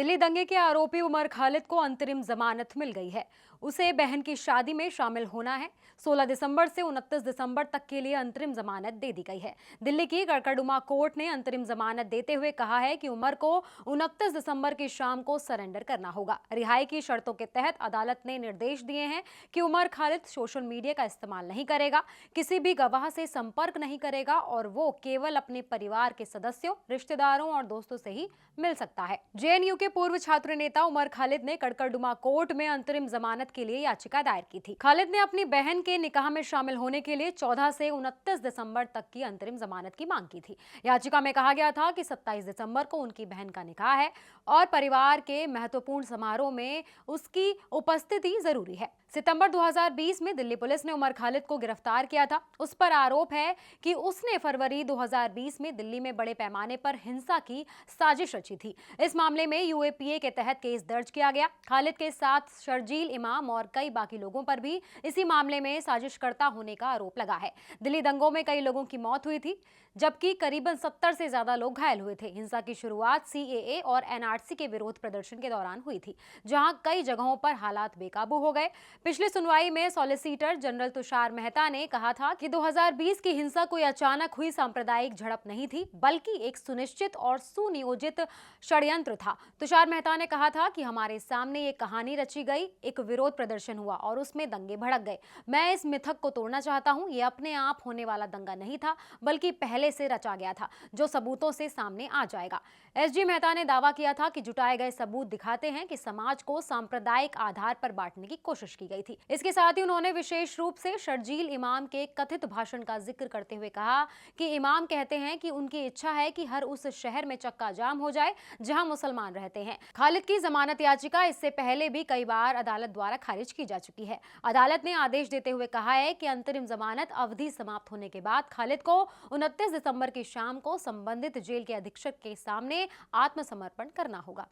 दिल्ली दंगे के आरोपी उमर खालिद को अंतरिम जमानत मिल गई है। उसे बहन की शादी में शामिल होना है। 16 दिसंबर से 29 दिसंबर तक के लिए अंतरिम जमानत दे दी गई है। दिल्ली की कड़कड़डुमा कोर्ट ने अंतरिम जमानत देते हुए कहा है कि उमर को 29 दिसंबर की शाम को सरेंडर करना होगा। रिहाई की शर्तों के तहत अदालत ने निर्देश दिए हैं कि उमर खालिद सोशल मीडिया का इस्तेमाल नहीं करेगा, किसी भी गवाह से संपर्क नहीं करेगा और वो केवल अपने परिवार के सदस्यों, रिश्तेदारों और दोस्तों से ही मिल सकता है। जेएनयू के पूर्व छात्र नेता उमर खालिद ने कड़कड़डुमा कोर्ट में अंतरिम जमानत के लिए याचिका दायर की थी। खालिद ने अपनी बहन के निकाह में शामिल होने के लिए 14 से 29 दिसंबर तक की अंतरिम जमानत की मांग की थी। याचिका में कहा गया था कि 27 दिसंबर को उनकी बहन का निकाह है और परिवार के महत्वपूर्ण समारोह में उसकी उपस्थिति जरूरी है। सितंबर 2020 में दिल्ली पुलिस ने उमर खालिद को गिरफ्तार किया था। उस पर आरोप है कि उसने फरवरी 2020 में दिल्ली में बड़े पैमाने पर हिंसा की साजिश रची थी। इस मामले में यूएपीए के तहत केस दर्ज किया गया। खालिद के साथ शर्जील इमाम और कई बाकी लोगों पर भी इसी मामले में साजिशकर्ता होने का आरोप लगा है। दिल्ली दंगों में कई लोगों की मौत हुई थी, जबकि करीबन 70 से ज्यादा लोग घायल हुए थे। हिंसा की शुरुआत सीएए और एनआरसी के विरोध प्रदर्शन के दौरान हुई थी, जहां कई जगहों पर हालात बेकाबू हो गए। पिछली सुनवाई में सॉलिसिटर जनरल तुषार मेहता ने कहा था कि 2020 की हिंसा कोई अचानक हुई सांप्रदायिक झड़प नहीं थी, बल्कि एक सुनिश्चित और सुनियोजित षड्यंत्र था। तुषार मेहता ने कहा था कि हमारे सामने ये कहानी रची गई, एक विरोध प्रदर्शन हुआ और उसमें दंगे भड़क गए। मैं इस मिथक को तोड़ना चाहता हूं। ये अपने आप होने वाला दंगा नहीं था, बल्कि पहले से रचा गया था, जो सबूतों से सामने आ जाएगा। एसजी मेहता ने दावा किया था कि जुटाए गए सबूत दिखाते हैं कि समाज को सांप्रदायिक आधार पर बांटने की कोशिश की गई थी। इसके साथ ही उन्होंने विशेष रूप से शर्जील इमाम के कथित भाषण का जिक्र करते हुए कहा कि इमाम कहते हैं कि उनकी इच्छा है कि हर उस शहर में चक्का जाम हो जाए जहां मुसलमान रहते हैं। खालिद की जमानत याचिका इससे पहले भी कई बार अदालत द्वारा खारिज की जा चुकी है। अदालत ने आदेश देते हुए कहा है कि अंतरिम जमानत अवधि समाप्त होने के बाद खालिद को 29 दिसंबर की शाम को संबंधित जेल के अधीक्षक के सामने आत्मसमर्पण करना होगा।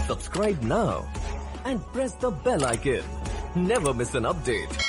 Subscribe now and press the bell icon. Never miss an update.